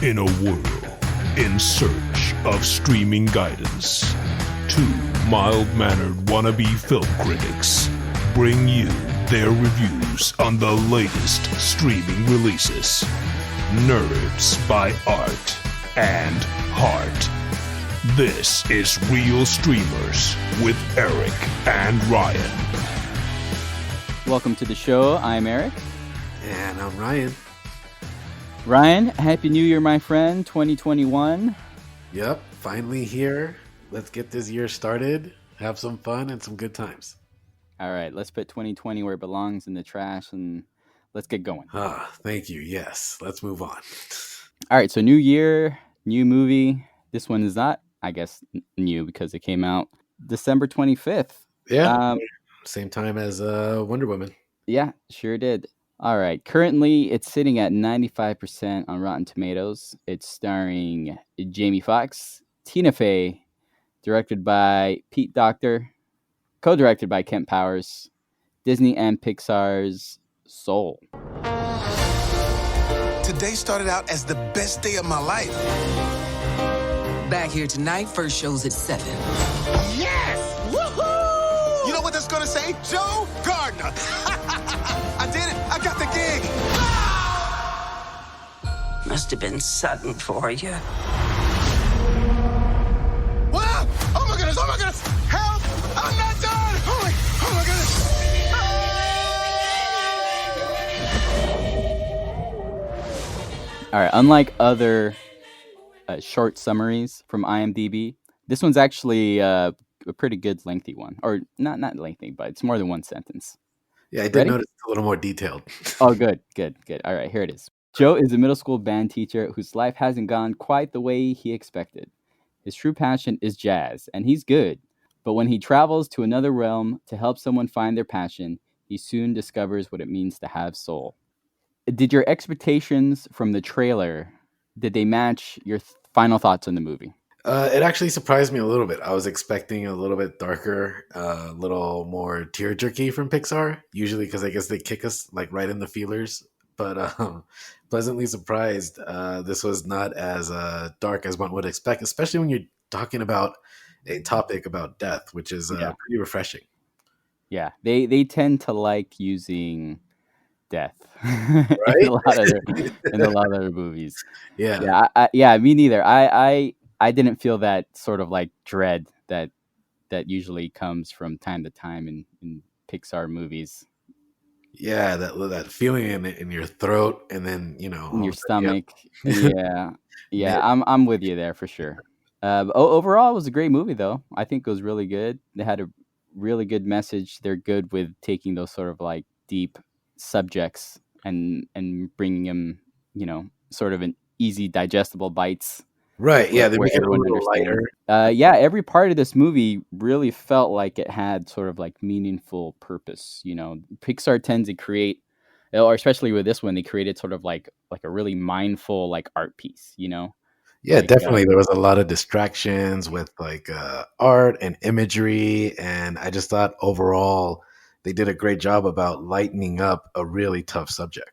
In a world in search of streaming guidance, two mild-mannered wannabe film critics bring you their reviews on the latest streaming releases. Nerds by Art and Heart. This is Real Streamers with Eric and Ryan. Welcome to the show. I'm Eric. And I'm Ryan. Ryan, Happy New Year, my friend, 2021. Yep, finally here. Let's get this year started, have some fun and some good times. All right, let's put 2020 where it belongs, in the trash, and let's get going. Thank you. Yes, let's move on. All right, so new year, new movie. This one is not, I guess, new because it came out December 25th. Yeah, same time as Wonder Woman. Yeah, sure did. All right, currently it's sitting at 95% on Rotten Tomatoes. It's starring Jamie Foxx, Tina Fey, directed by Pete Docter, co-directed by Kent Powers, Disney and Pixar's Soul. Today started out as the best day of my life. Back here tonight, first show's at 7. Yes! Woohoo! You know what that's gonna say? Joe Gardner. I did it. I got the gig. Must have been sudden for you. Wow! Oh my goodness! Oh my goodness! Help! I'm not done! Oh my goodness! All right, unlike other short summaries from IMDb, this one's actually a pretty good lengthy one. Or not lengthy, but it's more than one sentence. Yeah, I did notice a little more detailed. Oh, good. All right, here it is. Joe is a middle school band teacher whose life hasn't gone quite the way he expected. His true passion is jazz, and he's good. But when he travels to another realm to help someone find their passion, he soon discovers what it means to have soul. Did your expectations from the trailer, did they match your final thoughts on the movie? It actually surprised me a little bit. I was expecting a little bit darker, a little more tear jerky from Pixar, usually because I guess they kick us like right in the feelers. But pleasantly surprised, this was not as dark as one would expect, especially when you're talking about a topic about death, which is pretty refreshing. Yeah, they tend to like using death right? in a lot of their movies. Yeah, me neither. I didn't feel that sort of like dread that usually comes from time to time in Pixar movies. Yeah, that feeling in your throat, and then in your stomach. Yeah. I'm with you there for sure. Overall, it was a great movie, though. I think it was really good. They had a really good message. They're good with taking those sort of like deep subjects and bringing them, sort of in easy, digestible bites. Right, yeah, they make it a little lighter. Every part of this movie really felt like it had sort of like meaningful purpose. Pixar tends to create, or especially with this one, they created sort of like a really mindful like art piece. Yeah, like, definitely. There was a lot of distractions with like art and imagery, and I just thought overall they did a great job about lightening up a really tough subject.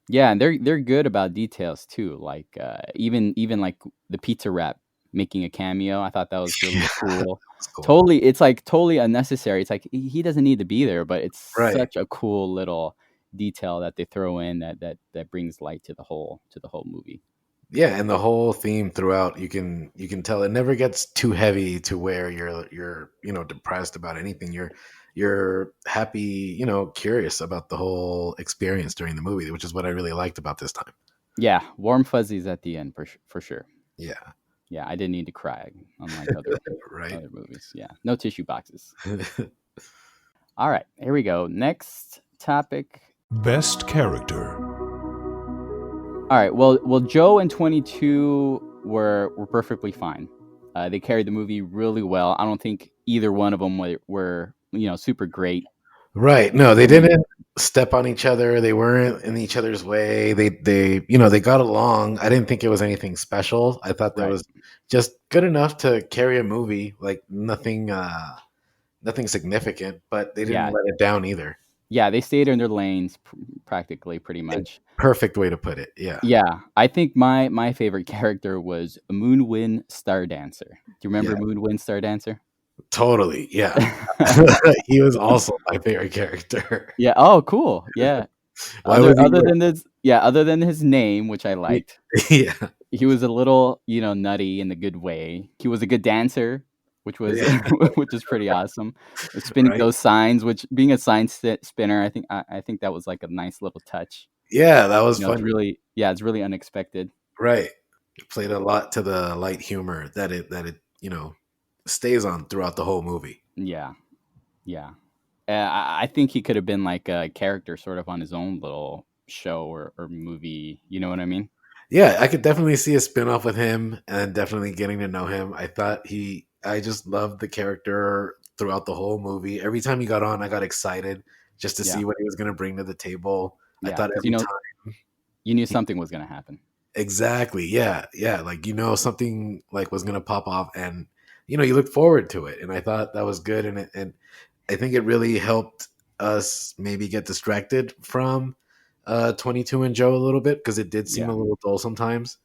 Yeah, and they're good about details too. Like even like the pizza wrap making a cameo. I thought that was really cool. Cool. It's like totally unnecessary. It's like he doesn't need to be there, but it's such a cool little detail that they throw in that brings light to the whole movie. Yeah, and the whole theme throughout, you can tell it never gets too heavy to where you're depressed about anything. You're happy, curious about the whole experience during the movie, which is what I really liked about this time. Yeah, warm fuzzies at the end for sure. Yeah, I didn't need to cry unlike other other movies. Yeah, no tissue boxes. All right, here we go. Next topic. Best character. All right, well, Joe and 22 were perfectly fine. They carried the movie really well. I don't think either one of them were super great. Right. No, they didn't step on each other. They weren't in each other's way. They got along. I didn't think it was anything special. I thought that was just good enough to carry a movie, like nothing significant, but they didn't let it down either. Yeah, they stayed in their lanes practically, pretty And much. perfect way to put it. Yeah. Yeah, I think my favorite character was Moonwind Star Dancer. Do you Yeah. remember Moonwind Star Dancer? Totally. Yeah. He was also my favorite character. Yeah. Oh, cool. Yeah. Why was he Other than this, yeah, other than his name, which I your liked, Yeah. he was a little, nutty in the good way. He was a good dancer, which was Yeah. which is pretty awesome. Spinning Right? those signs, which being a sign spinner, I think that was like a nice little touch. Yeah, that was It's funny. really, yeah, it's really unexpected. Right. It played a lot to the light humor that it stays on throughout the whole movie. Yeah, yeah. I think he could have been like a character, sort of on his own little show or movie. You know what I mean? Yeah, I could definitely see a spin-off with him and definitely getting to know him. I just loved the character throughout the whole movie. Every time he got on, I got excited just to Yeah, see what he was going to bring to the table. I yeah. thought Because every time you knew he something was gonna happen. exactly. Yeah, yeah, like something like was going to pop off and you look forward to it. And I thought that was good and I think it really helped us maybe get distracted from 22 and Joe a little bit because it did seem Yeah. a little dull sometimes.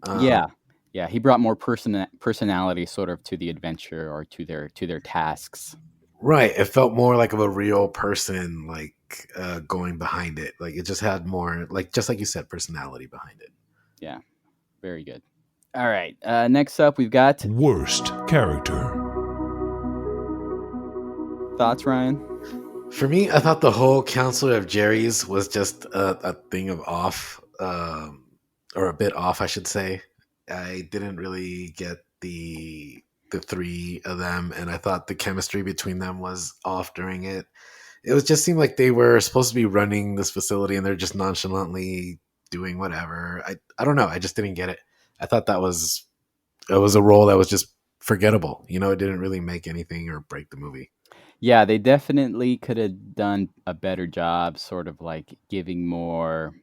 Um, Yeah. Yeah, he brought more personality sort of to the adventure or to their tasks. right. It felt more like of a real person, like going behind it. Like it just had more, like just like you said, personality behind it. Yeah, very good. All right. Next up, we've got Worst character. thoughts, Ryan. For me, I thought the whole Counselor of Jerry's was just a thing of off, or a bit off, I should say. I didn't really get the three of them, and I thought the chemistry between them was off during it. It was just seemed like they were supposed to be running this facility, and they're just nonchalantly doing whatever. I don't know. I just didn't get it. I thought it was a role that was just forgettable. It didn't really make anything or break the movie. Yeah, they definitely could have done a better job, sort of like giving more,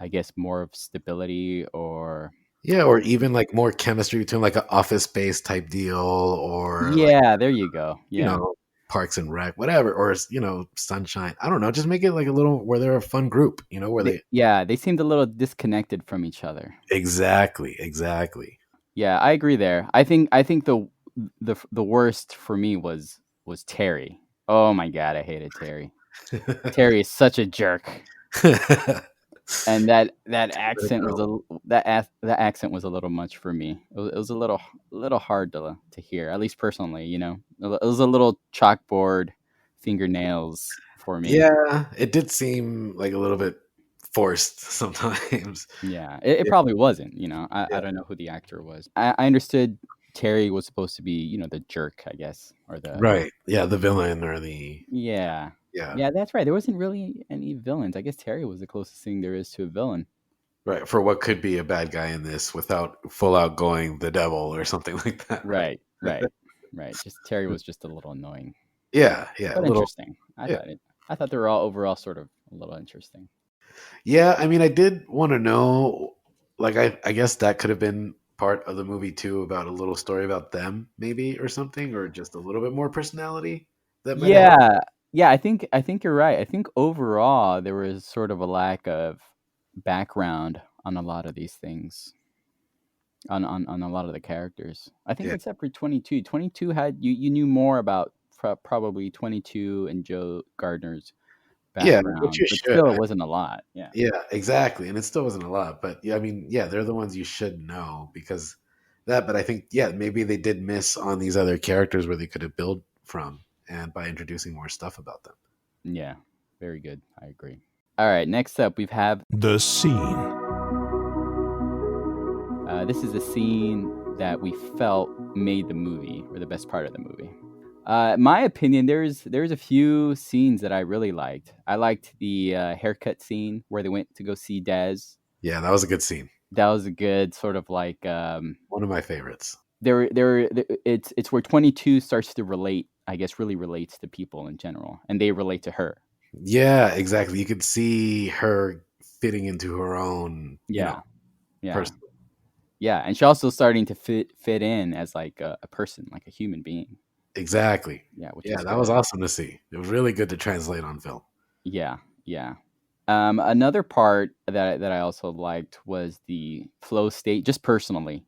I guess, more of stability or. Yeah, or even like more chemistry between like an office space type deal or like, Yeah, there you go. you Yeah. know, Parks and Rec, whatever, or Sunshine. I don't know, just make it like a little where they're a fun group, where they Yeah, they seemed a little disconnected from each other. exactly. Yeah, I agree there. I think the worst for me was Terry. Oh my god, I hated Terry. Terry is such a jerk. And that accent was that accent was a little much for me. It was a little hard to hear, at least personally. It was a little chalkboard fingernails for me. Yeah, it did seem like a little bit forced sometimes. Yeah, it Yeah, probably wasn't. I yeah. don't know who the actor was. I understood Terry was supposed to be the jerk, I guess, or the. Right. Yeah, the villain or the Yeah. yeah. Yeah, that's right. There wasn't really any villains. I guess Terry was the closest thing there is to a villain. Right, for what could be a bad guy in this without full out going the devil or something like that, right? Right, right, right. Just Terry was just a little annoying, Yeah, a but little interesting. yeah. I thought they were all overall sort of a little interesting. Yeah, I mean, I did want to know, like, I guess that could have been part of the movie too, about a little story about them, maybe, or something, or just a little bit more personality that might have helped. Yeah, yeah. I think you're right. I think overall there was sort of a lack of background on a lot of these things. On a lot of the characters. I think Yeah, except for 22. 22 had you knew more about probably 22 and Joe Gardner's yeah, which background, you but should. still it wasn't a lot. Yeah. Yeah, exactly, and it still wasn't a lot, but yeah, I mean, yeah, they're the ones you should know because that. But I think, yeah, maybe they did miss on these other characters where they could have built from, and by introducing more stuff about them. Yeah. Very good. I agree. All right, next up we have The scene. this is a scene that we felt made the movie or the best part of the movie. My opinion, there's a few scenes that I really liked. I liked the haircut scene where they went to go see Dez. Yeah, that was a good scene. That was a good sort of like One of my favorites. it's where 22 starts to relate, I guess, really relates to people in general, and they relate to her. Yeah, exactly. You could see her fitting into her own, Yeah, yeah, person. yeah, and she also starting to fit in as like a person, like a human being. Exactly. Yeah, which Yeah, is that was good. awesome to see. It was really good to translate on film. Yeah, yeah. Another part that I also liked was the flow state. Just personally,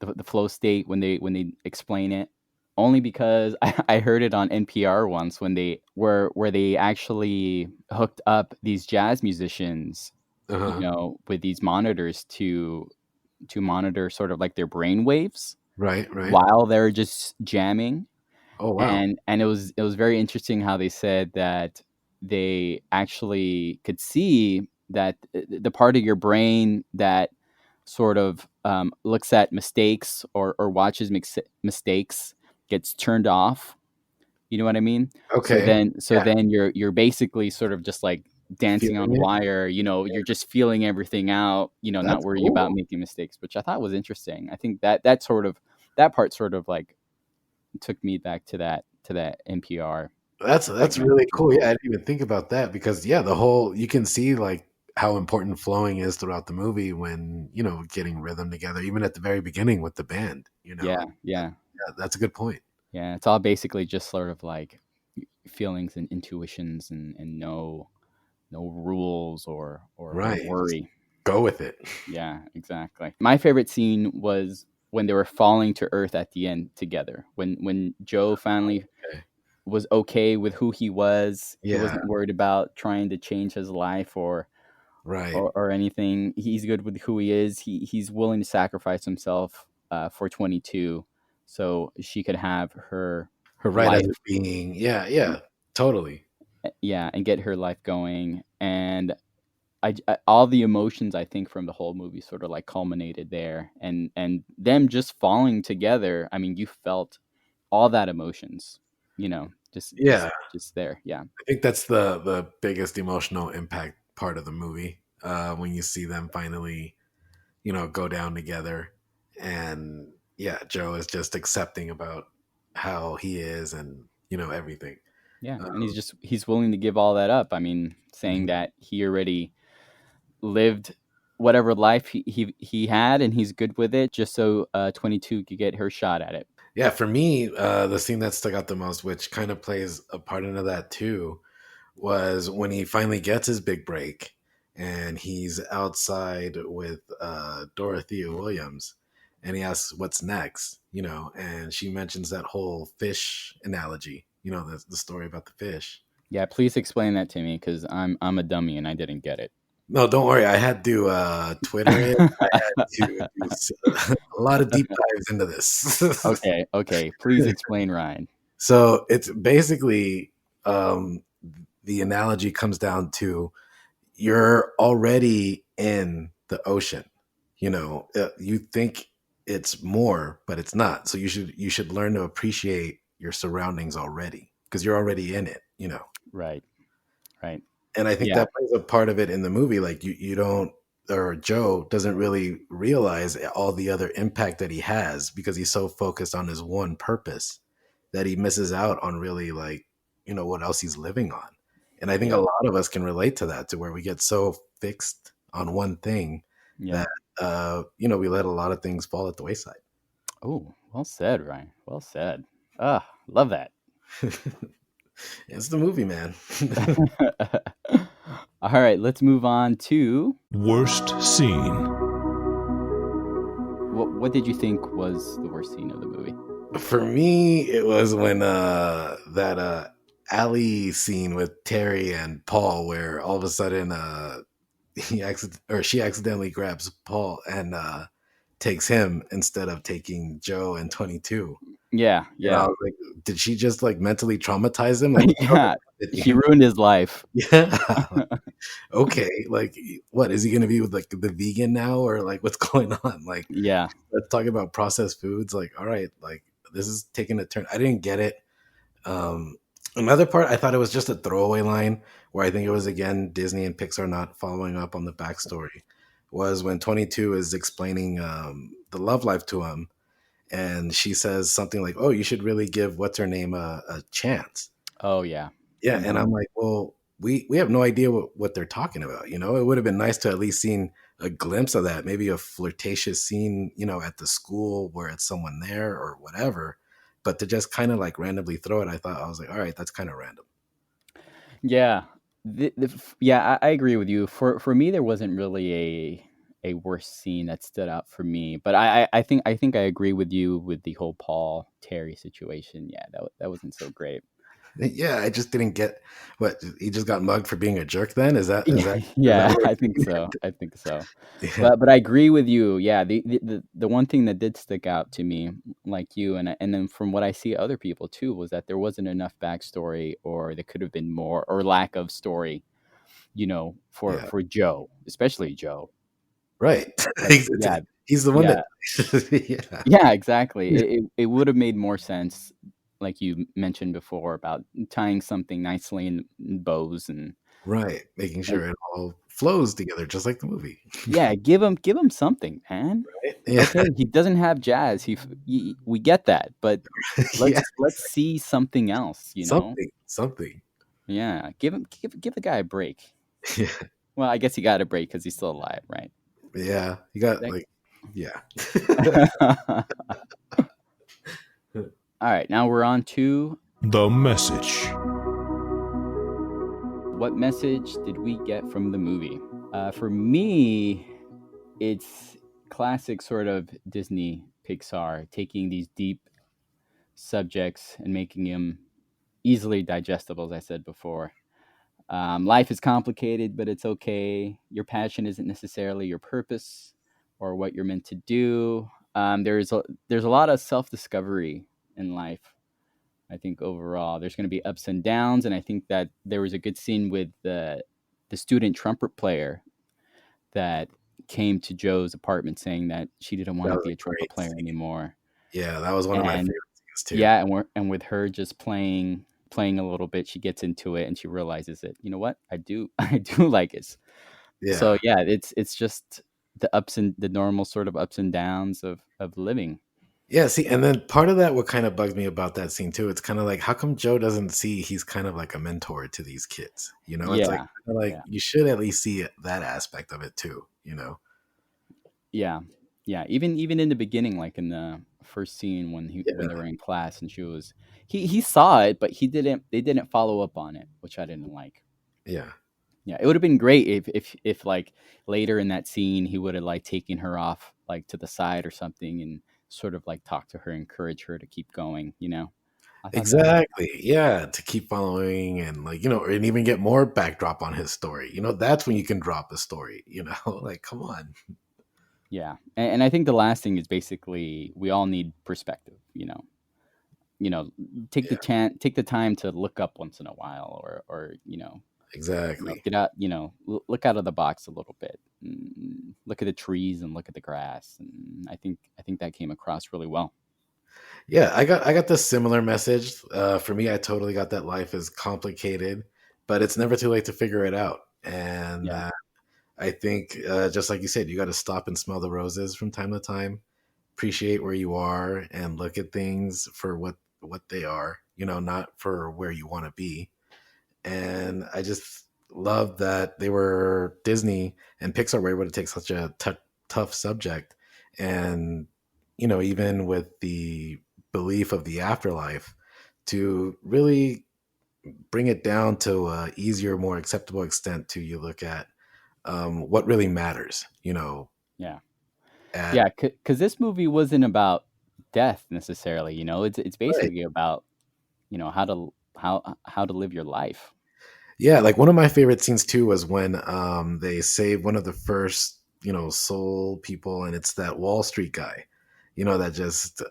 the flow state when they explain it. Only because I heard it on NPR once when they were where they actually hooked up these jazz musicians, Uh-huh. with these monitors to monitor sort of like their brain waves Right, right. while they're just jamming. Oh wow. And it was very interesting how they said that they actually could see that the part of your brain that sort of looks at mistakes or watches mistakes gets turned off. You know what I mean? So Okay. then so Yeah. then you're basically sort of just like dancing on Feeling it. wire. You're just feeling everything out. Not That's worrying about cool. making mistakes, which I thought was interesting. I think that part sort of like took me back to that NPR That's segment, really which was cool. Yeah, cool. I didn't even think about that because yeah, the whole you can see like how important flowing is throughout the movie when, getting rhythm together, even at the very beginning with the band. Yeah, yeah, Yeah, that's a good point. yeah. It's all basically just sort of like feelings and intuitions and no rules or Right. Just worry. go with it. Yeah, exactly. My favorite scene was when they were falling to earth at the end together. When Joe finally Okay. was okay with who he was. He Yeah, wasn't worried about trying to change his life right. or anything. He's good with who he is. He's willing to sacrifice himself for 22 so she could have Her right as life. a being. Yeah, yeah. Totally. Yeah, and get her life going. And all the emotions I think from the whole movie sort of like culminated there, and them just falling together. I mean, you felt all that emotions, just Yeah. there. Yeah, I think that's the biggest emotional impact part of the movie. When you see them finally, go down together, and yeah, Joe is just accepting about how he is and everything. yeah, and Um, he's willing to give all that up. I mean, saying mhm. that he already lived whatever life he had, and he's good with it, just so 22 could get her shot at it. Yeah, for me, the scene that stuck out the most, which kind of plays a part into that too, was when he finally gets his big break and he's outside with Dorothea Williams and he asks what's next, and she mentions that whole fish analogy, the story about the fish. Yeah, please explain that to me because I'm a dummy and I didn't get it. No, don't worry. I had to Twitter it. I had to do a lot of deep dives into this. Okay, okay, please explain, Ryan. So it's basically um, the analogy comes down to you're already in the ocean. You think it's more, but it's not. So you should learn to appreciate your surroundings already because you're already in it. Right, right. And I think Yeah, that plays a part of it in the movie. Like you don't, or Joe doesn't really realize all the other impact that he has because he's so focused on his one purpose that he misses out on really like, what else he's living on. And I think a yeah, lot of us can relate to that, to where we get so fixed on one thing yeah. that, we let a lot of things fall at the wayside. Oh, well said, Ryan. Well said. Ah, love that. It's the movie, man. All right, let's move on to Worst scene. what did you think was the worst scene of the movie? For me, it was when that alley scene with Terry and Paul, where all of a sudden she accidentally grabs Paul and takes him instead of taking Joe and 22. Yeah, And I yeah, was like, did she just like mentally traumatize him? Like, yeah. She ruined his life. yeah, okay, like what is he gonna be with like the vegan now, or like what's going on? Like, Yeah, let's talk about processed foods. Like, all right, like this is taking a turn. I didn't get it. Um, Another part, I thought it was just a throwaway line where I think it was again Disney and Pixar not following up on the backstory. Was when 22 is explaining the love life to him, and she says something like, "Oh, you should really give what's her name a chance." oh yeah. Yeah, and Mhm. I'm like, well, we have no idea what they're talking about. It would have been nice to at least seen a glimpse of that, maybe a flirtatious scene, at the school where it's someone there or whatever. But to just kind of like randomly throw it, I was like, all right, that's kind of random. Yeah. Yeah, I agree with you. For me, there wasn't really a worse scene that stood out for me, but I think I agree with you with the whole Paul Terry situation. Yeah, that wasn't so great. Yeah, I just didn't get what he just got mugged for being a jerk. Then is Yeah, that yeah, what? I think so. I think so. Yeah, But I agree with you. Yeah, the one thing that did stick out to me, like you, and then from what I see other people too, was that there wasn't enough backstory, or there could have been more, or lack of story, yeah, for Joe, especially Joe. right. Like, yeah, He's the one yeah, that. Yeah, yeah, exactly. It would have made more sense, like you mentioned before, about tying something nicely in bows and right. Making like, sure it all flows together, just like the movie. yeah, give him something, man. Yeah, Okay, he doesn't have jazz. We get that, but yeah. let's see something else. Something. Yeah, give the guy a break. Yeah, Well, I guess he got a break because he's still alive, right? yeah. You got That- like, yeah. All right, now we're on to The message. what message did we get from the movie? For me, it's classic sort of Disney Pixar taking these deep subjects and making them easily digestible, as I said before. Life is complicated, but it's okay. Your passion isn't necessarily your purpose or what you're meant to do. There's a lot of self discovery in life. I think overall there's going to be ups and downs, and I think that there was a good scene with the student trumpet player that came to Joe's apartment saying that she didn't want That to was be a a trumpet great player scene. anymore. Yeah, that was one of my And favorite scenes too. yeah, and with her just playing a little bit, she gets into it and she realizes that, you know what, I do I do like it. So Yeah. yeah, it's just the normal sort of ups and downs of living. Yeah, see, and then part of that, what kind of bugs me about that scene too, it's kind of like, how come Joe doesn't see he's kind of like a mentor to these kids? It's like, Yeah, yeah, you should at least see that aspect of it too. yeah, yeah. Even in the beginning, like in the first scene when they Yeah, were in class and he saw it, but they didn't follow up on it, which I didn't like. yeah, Yeah, it would have been great if like later in that scene he would have like taken her off like to the side or something and sort of like talk to her, encourage her to keep going. I thought that would. exactly. Yeah, to keep following and and even get more backdrop on his story. That's when you can drop a story. Like, come on. Yeah, and I think the last thing is basically we all need perspective. You know, Yeah, take the time to look up once in a while, or exactly. get out. Look out of the box a little bit. Look at the trees and look at the grass, and I think that came across really well. Yeah, I got the similar message. For me, I totally got that life is complicated, but it's never too late to figure it out. And Yeah, I think, just like you said, you got to stop and smell the roses from time to time, appreciate where you are, and look at things for what they are. Not for where you want to be. And I just love that they were Disney and Pixar were able to take such a tough subject, and even with the belief of the afterlife, to really bring it down to a easier, more acceptable extent. To you look at what really matters. yeah, At yeah. Because this movie wasn't about death necessarily. It's right. basically about how to live your life. Yeah, like one of my favorite scenes too was when they save one of the first soul people, and it's that Wall Street guy, that just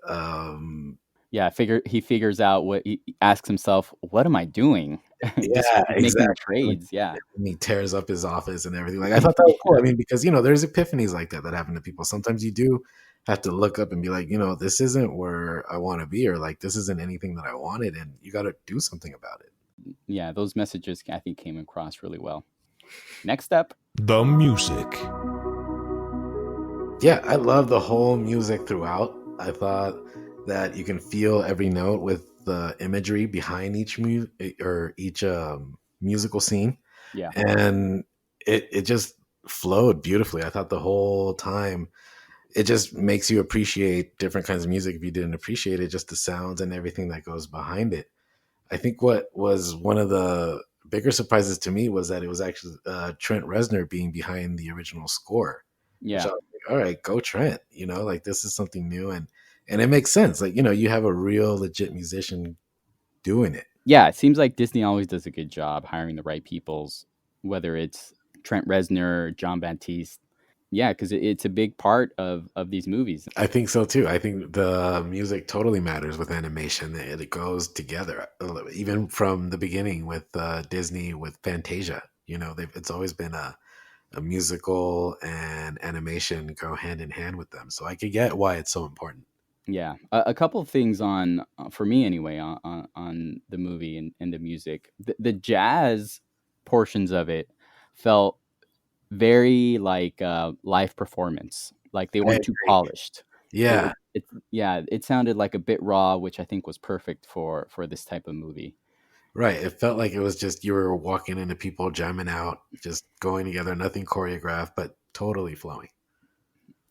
Yeah, he figures out what he asks himself, "What am I doing?" Just yeah, making exactly. trades. Yeah, And he tears up his office and everything. Like, I thought that was cool. I mean, because there's epiphanies like that happen to people. Sometimes you do have to look up and be like, this isn't where I want to be, or like this isn't anything that I wanted, and you got to do something about it. yeah. Those messages I think came across really well. Next up, The music. Yeah, I love the whole music throughout. I thought that you can feel every note with the imagery behind each musical scene, yeah, and it just flowed beautifully. I thought the whole time it just makes you appreciate different kinds of music if you didn't appreciate it, just the sounds and everything that goes behind it. I think what was one of the bigger surprises to me was that it was actually Trent Reznor being behind the original score, which I Yeah. was like, all right, go Trent. Like this is something new, and it makes sense. Like you have a real legit musician doing it. Yeah, it seems like Disney always does a good job hiring the right peoples, whether it's Trent Reznor, John Baptiste. Yeah, because it's a big part of these movies. I think so too. I think the music totally matters with animation. It goes together, even from the beginning with Disney with Fantasia. It's always been a musical and animation go hand in hand with them. So I could get why it's so important. Yeah, a couple of things on for me anyway on the movie and the music. The jazz portions of it felt very like live performance. Like they I weren't too agree. polished. Yeah, It sounded like a bit raw, which I think was perfect for this type of movie. right. It felt like it was just you were walking into people jamming out, just going together, nothing choreographed, but totally flowing.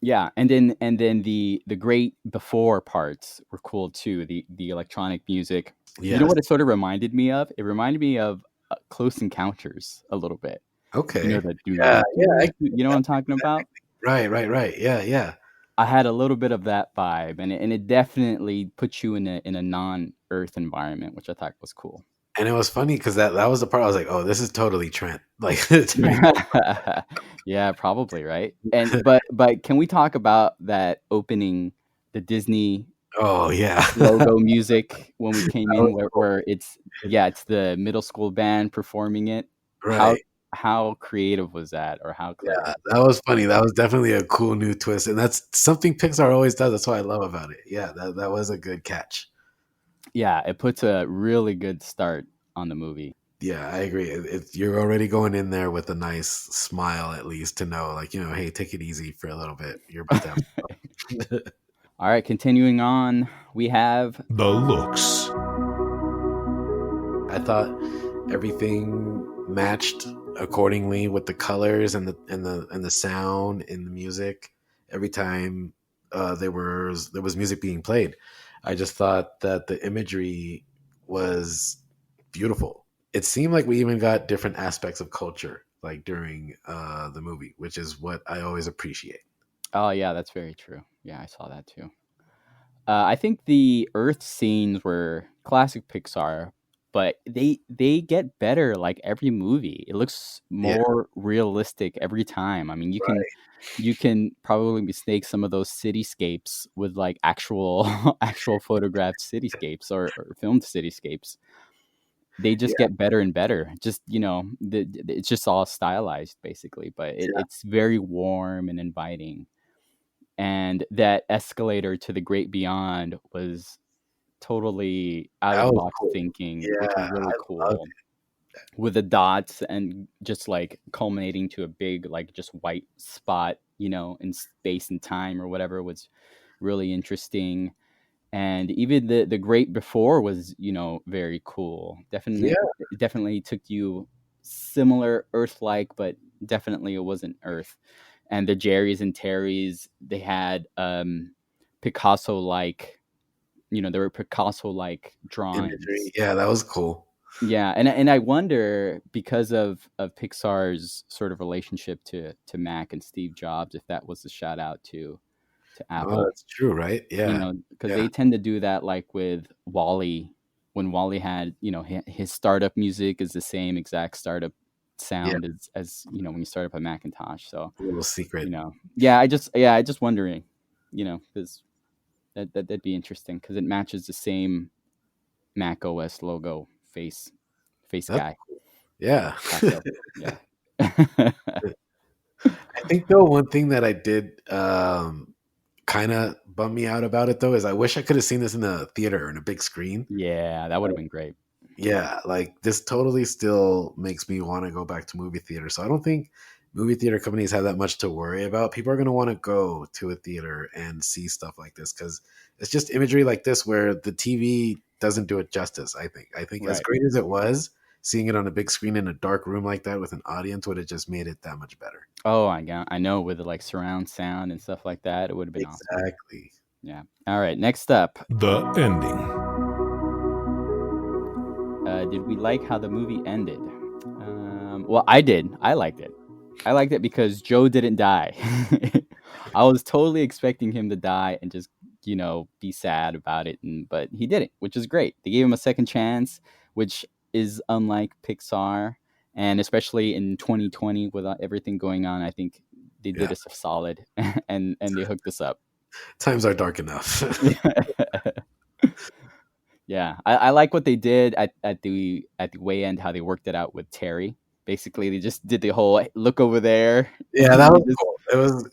Yeah, and then the great before parts were cool too. The electronic music. You know Yes. what it sort of reminded me of? It reminded me of Close Encounters a little bit. You know Okay. the do Yeah, do yeah. do. You know what I'm talking about? Right, right, right. Yeah, yeah. I had a little bit of that vibe, and it definitely puts you in a non-Earth environment, which I thought was cool. And it was funny because that was the part I was like, oh, this is totally Trent. Like turning. Yeah, probably, right? But can we talk about that opening, the Disney Oh yeah. logo music when we came That in, was where cool. it's the middle school band performing it. How Right. how creative was that, or how clever Yeah, was that that? was funny. That was definitely a cool new twist, and that's something Pixar always does. That's what I love about it. Yeah, that was a good catch. Yeah, it puts a really good start on the movie. Yeah, I agree. You're already going in there with a nice smile, at least to know, like hey, take it easy for a little bit. You're about to have fun. All right, continuing on, we have The looks. I thought everything matched accordingly with the colors and the sound and the music. Every time there was music being played, I just thought that the imagery was beautiful. It seemed like we even got different aspects of culture like during the movie, which is what I always appreciate. Oh yeah, that's very true. Yeah, I saw that too. I think the Earth scenes were classic Pixar, but they get better like every movie. It looks Yeah, more realistic every time. I mean, right. you can probably mistake some of those cityscapes with like actual actual photographed cityscapes or filmed cityscapes. They just Yeah, get better and better. Just it's just all stylized basically, but it's very warm and inviting. And that escalator to the great beyond was totally out of that the was box cool. thinking, Yeah, which was really I loved cool, with the dots and just like culminating to a big like just white spot, in space and time or whatever, was really interesting. And even the great before was, very cool. it. Yeah, Definitely took you similar Earth like, but definitely it wasn't Earth. And the Jerrys and Terrys, they had Picasso like, there were Picasso like imagery. drawings. Yeah, that was cool. Yeah, and I wonder, because of Pixar's sort of relationship to Mac and Steve Jobs, if that was a shout out to Oh, Apple. that's true, right? Yeah, Because yeah, they tend to do that, like with Wally, when Wally had, his startup music is the same exact startup yeah. sound as when you start up a Macintosh. So, A little secret. I just wondering, because that'd be interesting because it matches the same Mac OS logo face That's guy. yeah. Picasso. Yeah. I think though one thing that I did kind of bum me out about it though is I wish I could have seen this in a theater or in a big screen. Yeah, that would have been great. Yeah, like this totally still makes me want to go back to movie theater. So I don't think movie theater companies have that much to worry about. People are going to want to go to a theater and see stuff like this because it's just imagery like this where the TV doesn't do it justice. I think as Right. great as it was, seeing it on a big screen in a dark room like that with an audience would have just made it that much better. Oh, I know, with the like surround sound and stuff like that, it would have been awesome. Exactly. Yeah. All right. Next up, The ending. did we like how the movie ended? Well, I did. I liked it. I liked it because Joe didn't die. I was totally expecting him to die and just, be sad about it, but he didn't, which is great. They gave him a second chance, which is unlike Pixar, and especially in 2020 with everything going on, I think they did us a solid and they hooked us up. Times are dark enough. Yeah, I like what they did at the way end, how they worked it out with Terry. Basically, they just did the whole look over there. Yeah, that was cool.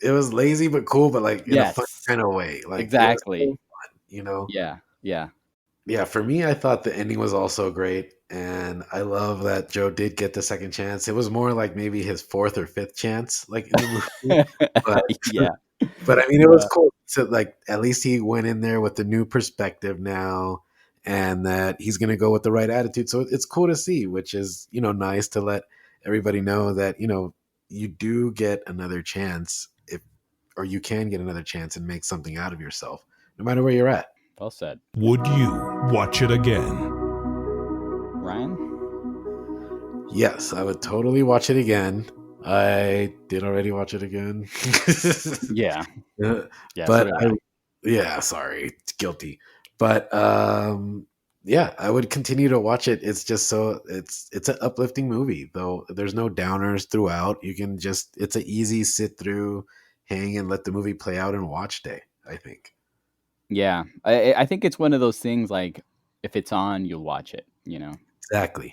It was lazy but cool, but like in a fun Yes, kind of way. Like exactly. it was so fun, Yeah. Yeah, for me, I thought the ending was also great, and I love that Joe did get the second chance. It was more like maybe his fourth or fifth chance, like in the movie. But Yeah. but I mean, it was cool. So like, at least he went in there with the new perspective now, and that he's going to go with the right attitude. So it's cool to see, which is nice to let everybody know that you do get another chance or you can get another chance and make something out of yourself, no matter where you're at. Well said. Would you watch it again? Ryan? Yes, I would totally watch it again. I did already watch it again. Yeah. But sorry, guilty. But yeah, I would continue to watch it. It's just it's an uplifting movie, though. There's no downers throughout. You can it's an easy sit through, hang and let the movie play out and watch day, I think. Yeah, I think it's one of those things like if it's on, you'll watch it.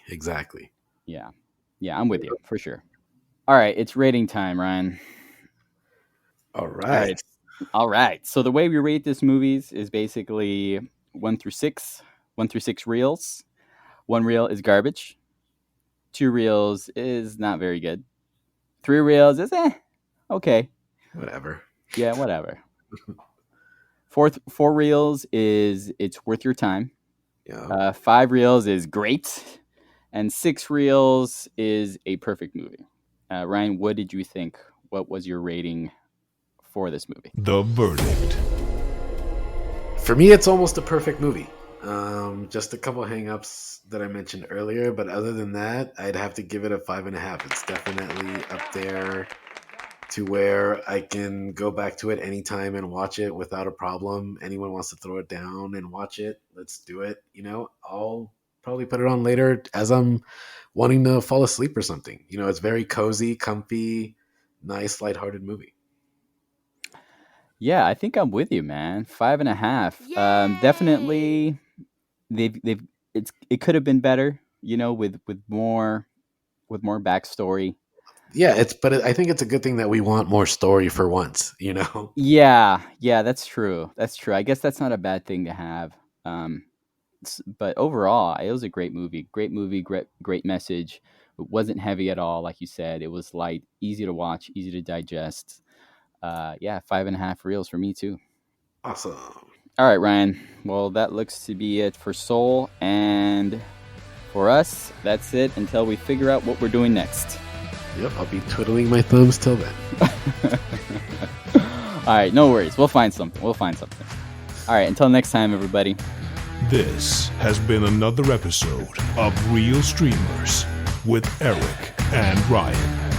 Exactly. Yeah, I'm with you for sure. All right, it's rating time, Ryan. All right. So the way we rate this movies is basically 1 through 6. 1 through 6 reels. 1 reel is garbage. 2 reels is not very good. 3 reels is okay. Whatever. Yeah, whatever. 4 reels is it's worth your time. Yeah. 5 reels is great, and 6 reels is a perfect movie. Ryan, what did you think? What was your rating for this movie? The verdict. For me, it's almost a perfect movie. Just a couple hang-ups that I mentioned earlier, but other than that, I'd have to give it a 5.5. It's definitely up there to where I can go back to it anytime and watch it without a problem. Anyone wants to throw it down and watch it, let's do it. I'll probably put it on later as I'm wanting to fall asleep or something. It's very cozy, comfy, nice, lighthearted movie. Yeah, I think I'm with you, man. 5.5. Definitely, it could have been better, with more backstory. Yeah, but I think it's a good thing that we want more story for once, Yeah, that's true. I guess that's not a bad thing to have. But overall, it was a great movie. Great message. It wasn't heavy at all, like you said. It was light, easy to watch, easy to digest. 5.5 reels for me too. Awesome. All right, Ryan. Well, that looks to be it for Soul, and for us, that's it until we figure out what we're doing next. Yep, I'll be twiddling my thumbs till then. All right, no worries. We'll find something. All right, until next time, everybody. This has been another episode of Real Streamers with Eric and Ryan.